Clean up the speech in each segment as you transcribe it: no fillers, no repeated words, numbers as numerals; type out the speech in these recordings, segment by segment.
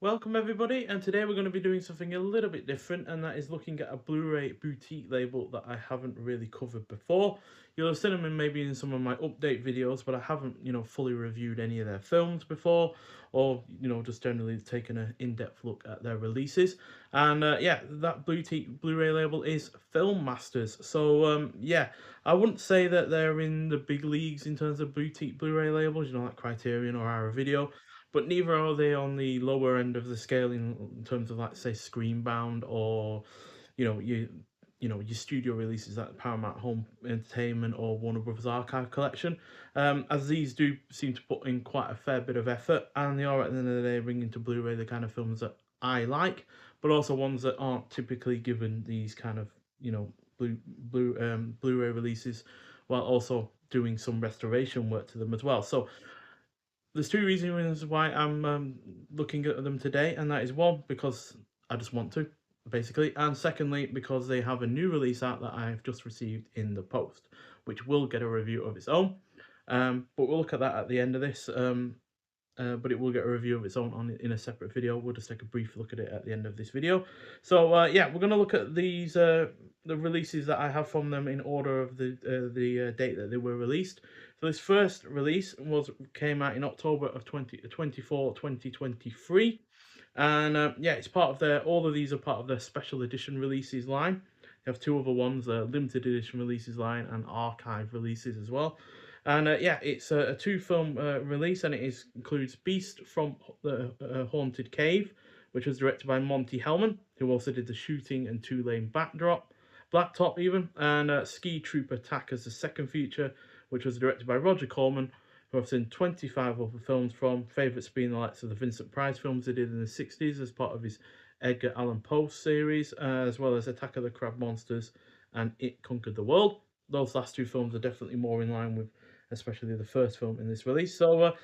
Welcome everybody, and today we're going to be doing something a little bit different, and that is looking at a Blu-ray boutique label that I haven't really covered before. You'll have seen them maybe in some of my update videos, but I haven't, fully reviewed any of their films before, or, just generally taken an in-depth look at their releases. And yeah, that boutique Blu-ray label is Film Masters. So yeah, I wouldn't say that they're in the big leagues in terms of boutique Blu-ray labels, like Criterion or Arrow Video, but neither are they on the lower end of the scale in terms of, like, say, Screenbound or you know your your studio releases like Paramount Home Entertainment or Warner Brothers Archive Collection, as these do seem to put in quite a fair bit of effort, and they are at the end of the day bringing to Blu-ray the kind of films that I like, but also ones that aren't typically given these kind of Blu-ray releases, while also doing some restoration work to them as well. So there's two reasons why I'm looking at them today, and that is one, because I just want to, basically, and secondly, because they have a new release out that I've just received in the post, which will get a review of its own. But we'll look at that at the end of this. But it will get a review of its own in a separate video. We'll just take a brief look at it at the end of this video. So yeah, we're going to look at these the releases that I have from them in order of the date that they were released. So this first release came out in October of 2023, and yeah, it's part of all of these are part of their special edition releases line. They have two other ones, limited edition releases line and archive releases as well. And yeah, it's a two-film release, and includes Beast from the Haunted Cave, which was directed by Monty Hellman, who also did The Shooting and Two Lane Blacktop even, and Ski Troop Attack as the second feature, which was directed by Roger Corman, who I've seen 25 other films from, favourites being the likes of the Vincent Price films he did in the 60s as part of his Edgar Allan Poe series, as well as Attack of the Crab Monsters and It Conquered the World. Those last two films are definitely more in line with especially the first film in this release. So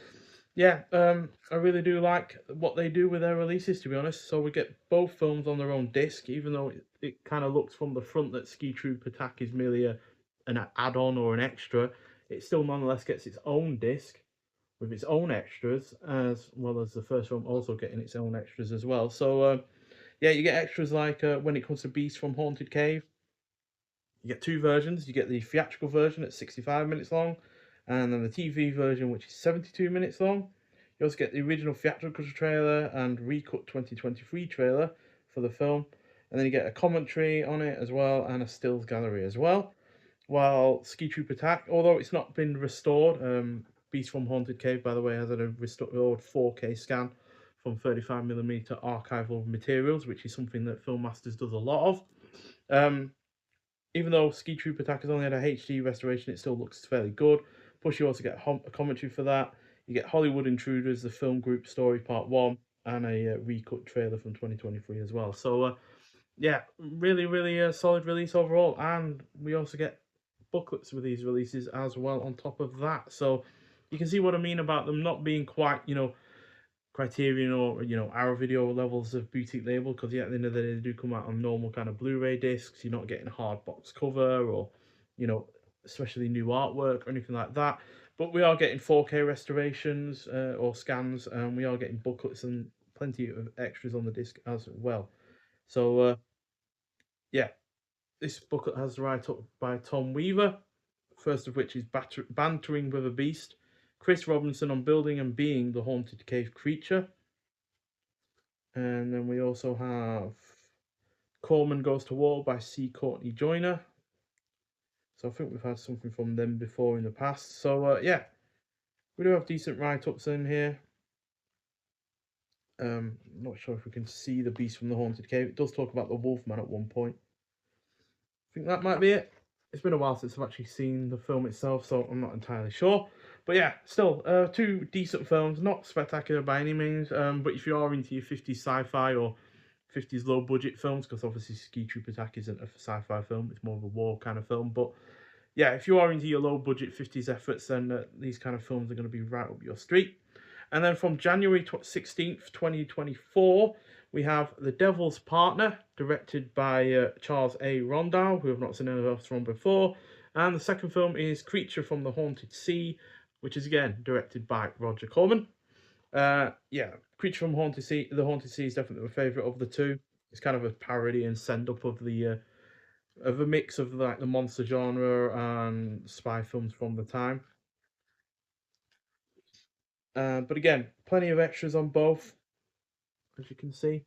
yeah, I really do like what they do with their releases, to be honest. So we get both films on their own disc, even though it kind of looks from the front that Ski Troop Attack is merely an add-on or an extra. It still nonetheless gets its own disc with its own extras, as well as the first film also getting its own extras as well. So yeah, you get extras like when it comes to Beast from Haunted Cave, you get two versions. You get the theatrical version at 65 minutes long, and then the TV version, which is 72 minutes long. You also get the original theatrical trailer and recut 2023 trailer for the film, and then you get a commentary on it as well, and a stills gallery as well. While Ski Troop Attack, although it's not been restored, Beast from Haunted Cave, by the way, has had a restored 4K scan from 35mm archival materials, which is something that Film Masters does a lot of. Even though Ski Troop Attack has only had a HD restoration, it still looks fairly good. Plus, you also get a commentary for that. You get Hollywood Intruders, the film group story part 1, and a recut trailer from 2023 as well. So, yeah, really solid release overall. And we also get booklets with these releases as well on top of that. So, you can see what I mean about them not being quite, Criterion or Arrow Video levels of boutique label, because yeah, at the end of the day they do come out on normal kind of Blu-ray discs. You're not getting a hard box cover or you know especially new artwork or anything like that. But we are getting 4K restorations or scans, and we are getting booklets and plenty of extras on the disc as well. So yeah, this booklet has the write-up by Tom Weaver, first of which is Bantering with a Beast, Chris Robinson on building and being the haunted cave creature. And then we also have Corman Goes to War by C. Courtney Joyner. So I think we've had something from them before in the past. So yeah, we do have decent write-ups in here. Not sure if we can see the beast from the haunted cave. It does talk about the Wolfman at one point. I think that might be it. It's been a while since I've actually seen the film itself, so I'm not entirely sure. But yeah, still, two decent films, not spectacular by any means. But if you are into your 50s sci-fi or 50s low budget films, because obviously Ski Troop Attack isn't a sci-fi film, it's more of a war kind of film. But yeah, if you are into your low budget 50s efforts, then these kind of films are going to be right up your street. And then from January 16th, 2024, we have The Devil's Partner, directed by Charles A. Rondow, who I've not seen anything else from before. And the second film is Creature from the Haunted Sea, which is again directed by Roger Corman. Yeah, Creature from Haunted Sea, The Haunted Sea is definitely my favourite of the two. It's kind of a parody and send up of a mix of like the monster genre and spy films from the time. But again, plenty of extras on both, as you can see.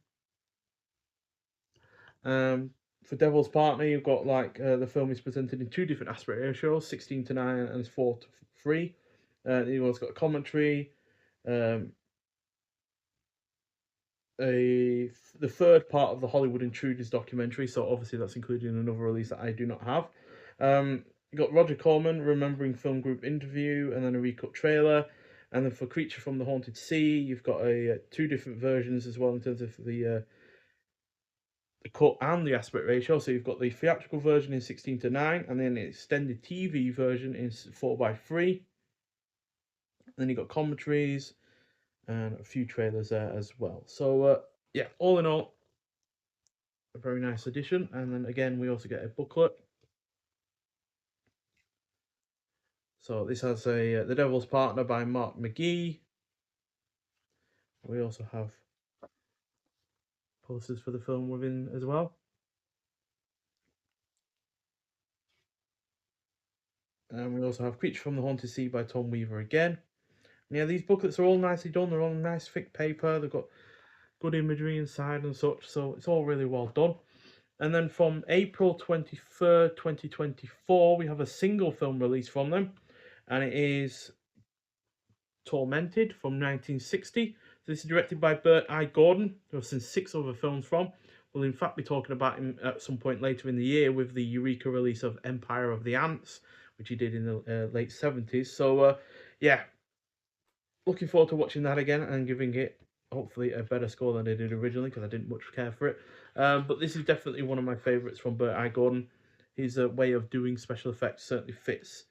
Um, for Devil's Partner, you've got like the film is presented in two different aspect ratios, 16:9 and 4:3. You've also got a commentary, um, the third part of the Hollywood Intruders documentary. So obviously that's included in another release that I do not have. You got Roger Corman Remembering Film Group interview, and then a recut trailer. And then for Creature from the Haunted Sea, you've got two different versions as well in terms of the cut and the aspect ratio. So you've got the theatrical version in 16:9, and then the extended TV version in 4:3. And then you've got commentaries and a few trailers there as well. So yeah, all in all, a very nice edition. And then again, we also get a booklet. So this has a The Devil's Partner by Mark McGee. We also have posters for the film within as well. And we also have Creature from the Haunted Sea by Tom Weaver again. And yeah, these booklets are all nicely done. They're on nice thick paper. They've got good imagery inside and such. So it's all really well done. And then from April 23rd, 2024, we have a single film release from them. And it is Tormented from 1960. So this is directed by Bert I. Gordon, who I've seen 6 other films from. We'll in fact be talking about him at some point later in the year with the Eureka release of Empire of the Ants, which he did in the late 70s. So yeah, looking forward to watching that again and giving it hopefully a better score than I did originally, because I didn't much care for it. But this is definitely one of my favourites from Bert I. Gordon. His way of doing special effects certainly fits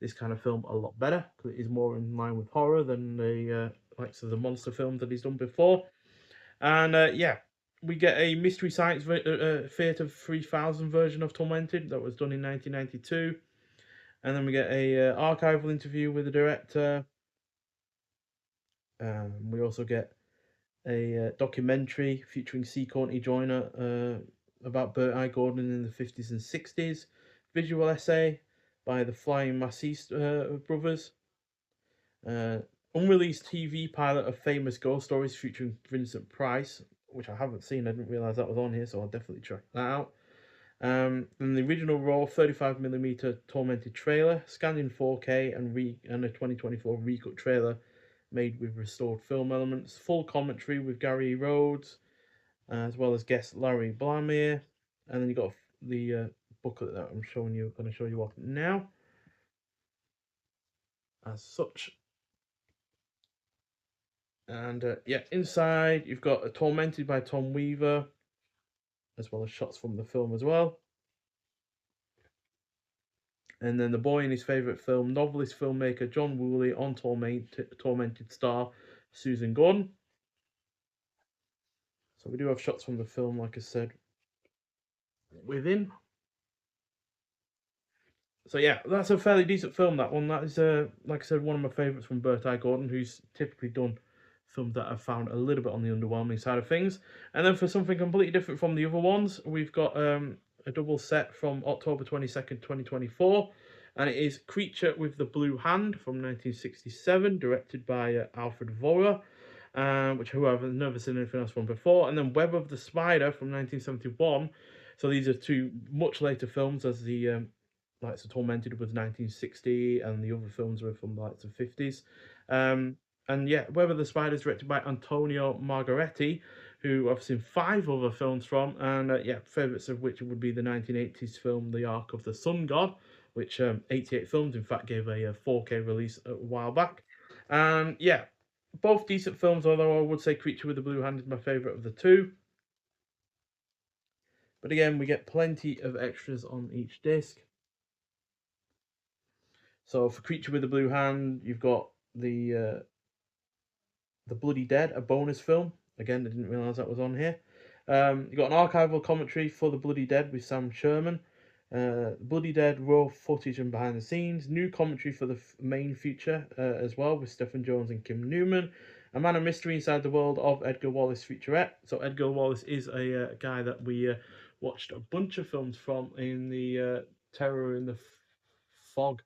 this kind of film a lot better, because it is more in line with horror than the likes of the monster films that he's done before. And yeah, we get a Mystery Science Theatre 3000 version of Tormented that was done in 1992. And then we get a archival interview with the director. We also get a documentary featuring C. Courtney Joyner about Bert I. Gordon in the 50s and 60s. Visual essay by the Flying Massiste brothers. Unreleased TV pilot of Famous Ghost Stories featuring Vincent Price, which I haven't seen. I didn't realise that was on here, so I'll definitely check that out. And the original raw 35mm Tormented trailer, scanned in 4K, and a 2024 recut trailer made with restored film elements. Full commentary with Gary Rhodes, as well as guest Larry Blamire. And then you got the booklet that I'm showing you. Going to show you off now. As such. And yeah, inside you've got a Tormented by Tom Weaver, as well as shots from the film as well. And then the boy in his favourite film, novelist filmmaker John Woolley on Tormented star Susan Gordon. So we do have shots from the film, like I said, within. So yeah, that's a fairly decent film, that one. That is, like I said, one of my favourites from Bert I. Gordon, who's typically done films that I've found a little bit on the underwhelming side of things. And then for something completely different from the other ones, we've got a double set from October 22nd, 2024. And it is Creature with the Blue Hand from 1967, directed by Alfred Voller, who I've never seen anything else from before. And then Web of the Spider from 1971. So these are two much later films, as the likes of Tormented was 1960, and the other films were from the likes of 50s. And yeah, Web of the Spider is directed by Antonio Margaretti, who I've seen 5 other films from, and yeah, favourites of which would be the 1980s film The Ark of the Sun God, which 88 Films, in fact, gave a 4K release a while back. And yeah, both decent films, although I would say Creature with the Blue Hand is my favourite of the two. But again, we get plenty of extras on each disc. So for Creature with the Blue Hand, you've got the Bloody Dead, a bonus film. Again, I didn't realise that was on here. You've got an archival commentary for The Bloody Dead with Sam Sherman. Bloody Dead raw footage and behind the scenes. New commentary for the main feature as well with Stephen Jones and Kim Newman. A Man of Mystery Inside the World of Edgar Wallace featurette. So Edgar Wallace is a guy that we watched a bunch of films from in the Terror in the Fog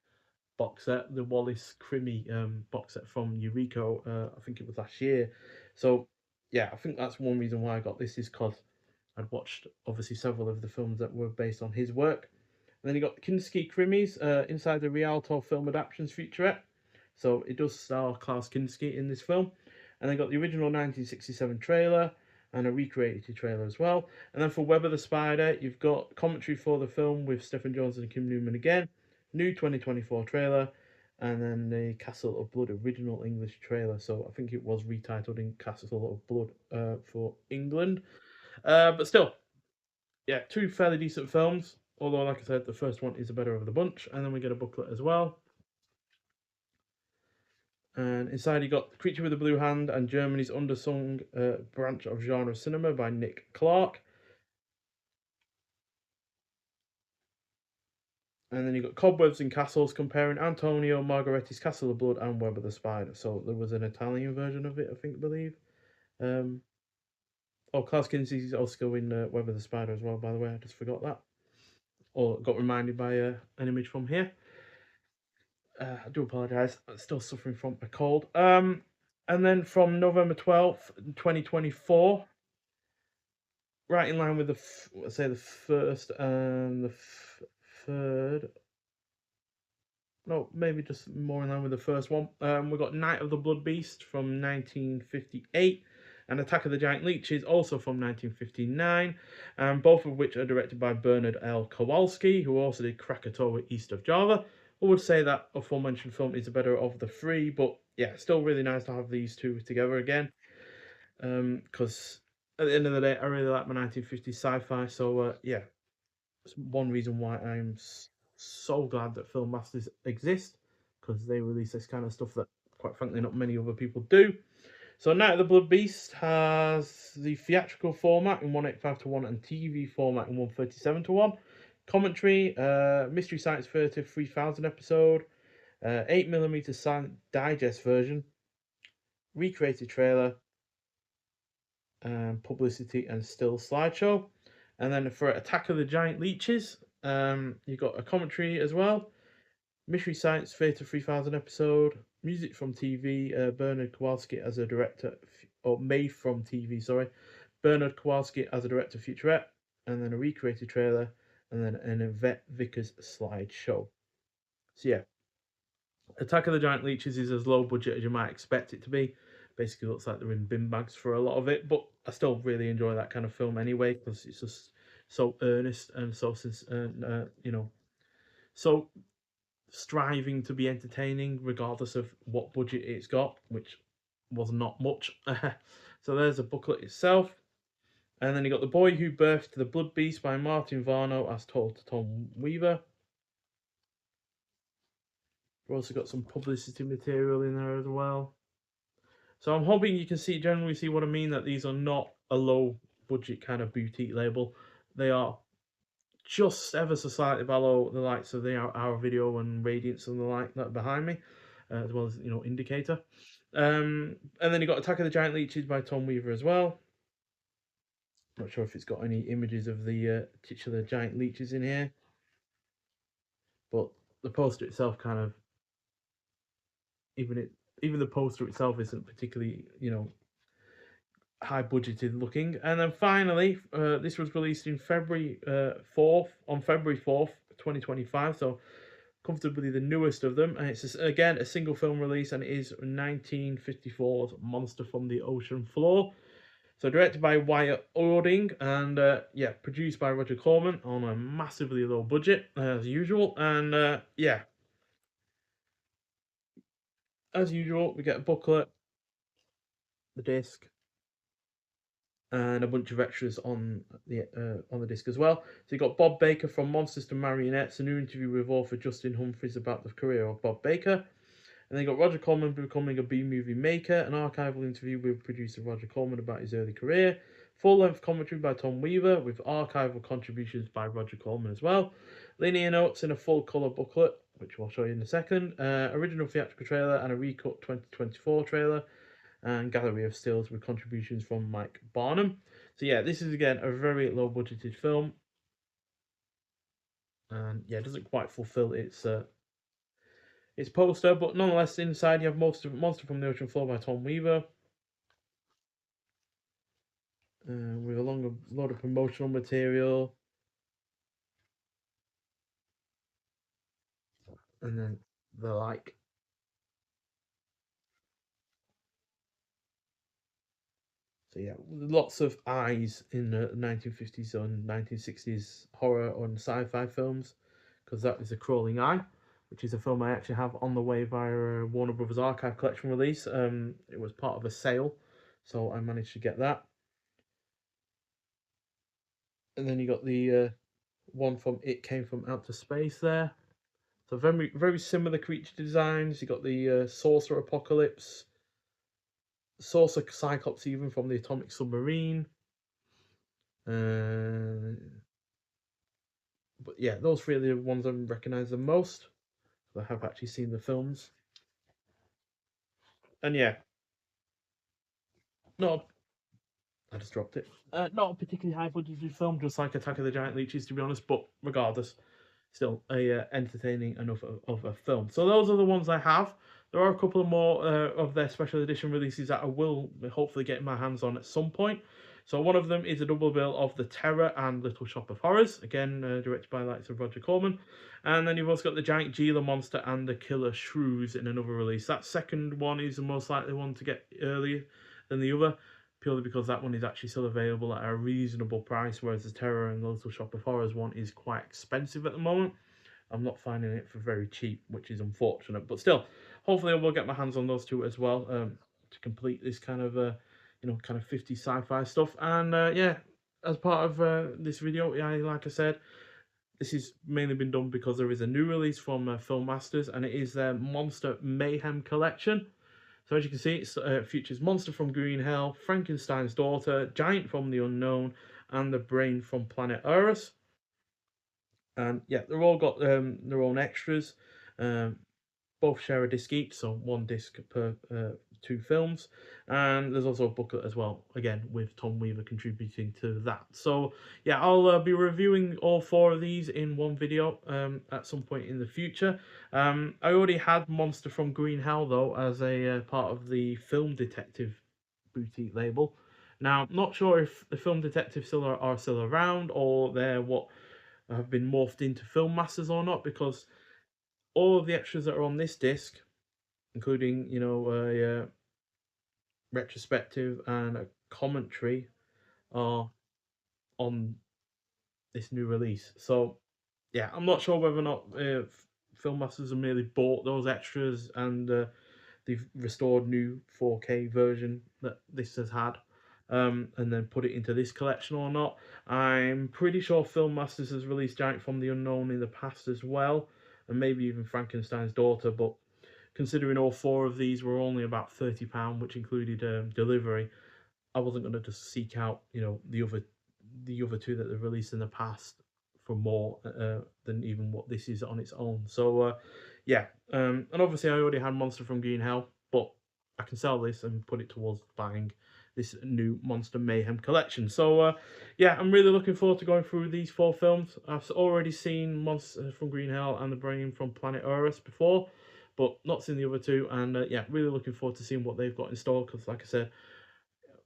box set, the Wallace Crimi box set from Eureka. I think it was last year. So yeah, I think that's one reason why I got this, is because I'd watched obviously several of the films that were based on his work. And then you got Kinski Krimis inside the Rialto film adaptations featurette. So it does star Klaus Kinski in this film. And then got the original 1967 trailer and a recreated trailer as well. And then for Web of the Spider, you've got commentary for the film with Stephen Jones and Kim Newman again, new 2024 trailer, and then the Castle of Blood original English trailer. So I think it was retitled in Castle of Blood for England. But still, yeah, two fairly decent films. Although, like I said, the first one is the better of the bunch. And then we get a booklet as well. And inside you got Creature with a Blue Hand and Germany's Undersung Branch of Genre Cinema by Nick Clark. And then you got Cobwebs and Castles comparing Antonio Margaretti's Castle of Blood and Web of the Spider. So there was an Italian version of it, I believe. Klaus Kinski's also in Web of the Spider as well, by the way. I just forgot that. Or got reminded by an image from here. I do apologise. I'm still suffering from a cold. And then from November 12th, 2024, right in line with the, let's say, the first and the third. No, maybe just more in line with the first one. We've got Night of the Blood Beast from 1958 and Attack of the Giant Leeches, also from 1959, both of which are directed by Bernard L. Kowalski, who also did Krakatoa East of Java. I would say that aforementioned film is the better of the three, but yeah, still really nice to have these two together again. Because at the end of the day, I really like my 1950s sci-fi, so yeah, it's one reason why I'm so glad that Film Masters exist, because they release this kind of stuff that, quite frankly, not many other people do. So Night of the Blood Beast has the theatrical format in 185:1 and TV format in 137:1. Commentary, Mystery Science Theatre 3000 episode, 8mm silent digest version, recreated trailer, publicity and still slideshow. And then for Attack of the Giant Leeches, you got a commentary as well, Mystery Science Theatre 3000 episode, music from TV, Bernard Kowalski as a director, or made from TV, sorry, Bernard Kowalski as a director featurette, and then a recreated trailer, and then an Yvette Vickers slideshow. So yeah, Attack of the Giant Leeches is as low budget as you might expect it to be. Basically looks like they're in bin bags for a lot of it, but I still really enjoy that kind of film anyway, because it's just so earnest and so so striving to be entertaining regardless of what budget it's got, which was not much. So there's the booklet itself. And then you got The Boy Who Birthed the Blood Beast by Martin Varno as told to Tom Weaver. We've also got some publicity material in there as well. So I'm hoping you can generally see what I mean, that these are not a low budget kind of boutique label. They are just ever so slightly below the likes of our video and Radiance and the like that are behind me, as well as Indicator. And then you got Attack of the Giant Leeches by Tom Weaver as well. Not sure if it's got any images of the titular giant leeches in here, but the poster itself kind of, even the poster itself isn't particularly high budgeted looking. And then finally, this was released in February 4th, 2025, so comfortably the newest of them, and it's again a single film release, and it is 1954's Monster from the Ocean Floor. So directed by Wyatt Ording, and yeah, produced by Roger Corman on a massively low budget as usual. And yeah, as usual, we get a booklet, the disc, and a bunch of extras on the disc as well. So you got Bob Baker from Monsters to Marionettes, a new interview with author Justin Humphries about the career of Bob Baker. And then you got Roger Corman becoming a B-movie maker, an archival interview with producer Roger Corman about his early career, full-length commentary by Tom Weaver with archival contributions by Roger Corman as well, linear notes in a full-colour booklet, which I'll show you in a second, original theatrical trailer and a recut 2024 trailer, and Gallery of Stills with contributions from Mike Barnum. So yeah, this is again a very low budgeted film, and yeah, it doesn't quite fulfill its poster, but nonetheless, inside you have Monster from the Ocean Floor by Tom Weaver, with a lot of promotional material, and then the like. So yeah, lots of eyes in the 1950s and 1960s horror and sci-fi films, because that is A Crawling Eye, which is a film I actually have on the way via a Warner Brothers Archive Collection release. It was part of a sale, so I managed to get that. And then you got the one from It Came from Outer Space there. So very similar creature designs. You got the Saucer Apocalypse, Saucer Cyclops even from the Atomic Submarine. Uh, but yeah, those three are the ones I recognise the most. I have actually seen the films, and yeah, not I just dropped it. Not a particularly high budgeted film, just like Attack of the Giant Leeches, to be honest. But regardless, still a entertaining enough of a film. So those are the ones I have. There are a couple of more of their special edition releases that I will hopefully get my hands on at some point. So one of them is a double bill of The Terror and Little Shop of Horrors, again directed by the likes of Roger Corman. And then you've also got The Giant Gila Monster and The Killer Shrews in another release. That second one is the most likely one to get earlier than the other, purely because that one is actually still available at a reasonable price, whereas The Terror and the Little Shop of Horrors one is quite expensive at the moment. I'm not finding it for very cheap, which is unfortunate. But still, hopefully I will get my hands on those two as well, to complete this kind of kind of 50 sci-fi stuff. And yeah, as part of this video, yeah, like I said, this has mainly been done because there is a new release from Film Masters, and it is their Monster Mayhem collection. So as you can see, it features Monster from Green Hell, Frankenstein's Daughter, Giant from the Unknown, and the Brain from Planet Earth. And yeah, they've all got their own extras. Um, both share a disc each, so one disc per two films. And there's also a booklet as well, again with Tom Weaver contributing to that. So yeah, I'll be reviewing all four of these in one video at some point in the future. I already had Monster from Green Hell though as a part of the Film Detective boutique label. Now, not sure if the Film Detectives are still around, or they're what have been morphed into Film Masters or not, because all of the extras that are on this disc, including a retrospective and a commentary, are on this new release. So yeah, I'm not sure whether or not Film Masters have merely bought those extras and they've restored new 4K version that this has had, and then put it into this collection or not. I'm pretty sure Film Masters has released Giant from the Unknown in the past as well, and maybe even Frankenstein's Daughter, but considering all four of these were only about £30, which included delivery, I wasn't going to just seek out, the other two that they've released in the past for more than even what this is on its own. So yeah, and obviously I already had Monster from Green Hell, but I can sell this and put it towards buying this new Monster Mayhem collection. So yeah, I'm really looking forward to going through these four films. I've already seen Monster from Green Hell and The Brain from Planet Earth before, but not seen the other two. And yeah, really looking forward to seeing what they've got in store, because like I said,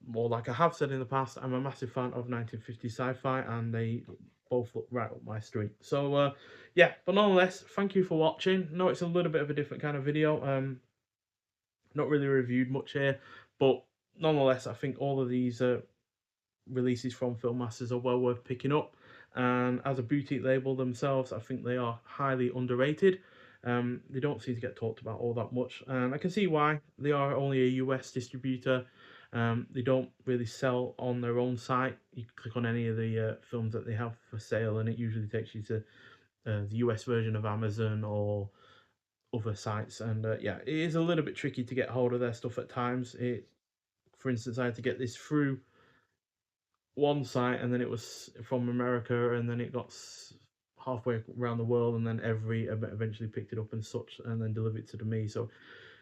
more like I have said in the past, I'm a massive fan of 1950s sci-fi, and they both look right up my street. So yeah, but nonetheless, thank you for watching. No, it's a little bit of a different kind of video. Not really reviewed much here, but nonetheless, I think all of these releases from Film Masters are well worth picking up. And as a boutique label themselves, I think they are highly underrated. They don't seem to get talked about all that much, and I can see why. They are only a US distributor. They don't really sell on their own site. You click on any of the films that they have for sale, and it usually takes you to the US version of Amazon or other sites. And yeah, it is a little bit tricky to get hold of their stuff at times. For instance, I had to get this through one site, and then it was from America, and then it got halfway around the world, and then every eventually picked it up and such, and then delivered it to me. So it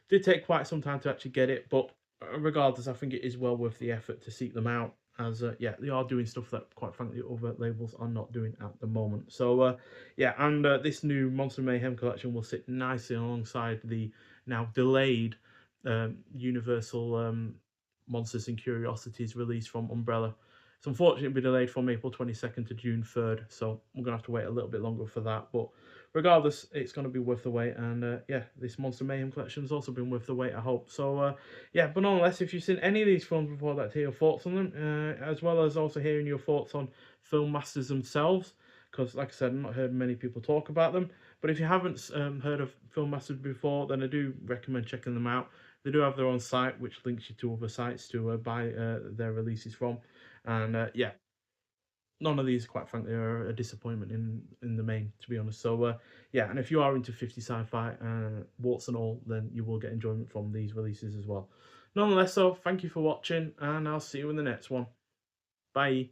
did take quite some time to actually get it, but regardless, I think it is well worth the effort to seek them out. As yeah, they are doing stuff that, quite frankly, other labels are not doing at the moment. So yeah, and this new Monster Mayhem collection will sit nicely alongside the now delayed Universal Monsters and Curiosities release from Umbrella. It's unfortunately been delayed from April 22nd to June 3rd, so we're gonna have to wait a little bit longer for that. But regardless, it's going to be worth the wait. And yeah, this Monster Mayhem collection has also been worth the wait, I hope. So yeah, but nonetheless, if you've seen any of these films before, I'd like to hear your thoughts on them, as well as also hearing your thoughts on film masters themselves. Because, like I said, I've not heard many people talk about them. But if you haven't heard of film masters before, then I do recommend checking them out. They do have their own site, which links you to other sites to buy their releases from. And yeah, none of these, quite frankly, are a disappointment in the main, to be honest. So yeah, and if you are into 50 sci-fi, warts and all, then you will get enjoyment from these releases as well. Nonetheless, so thank you for watching, and I'll see you in the next one. Bye.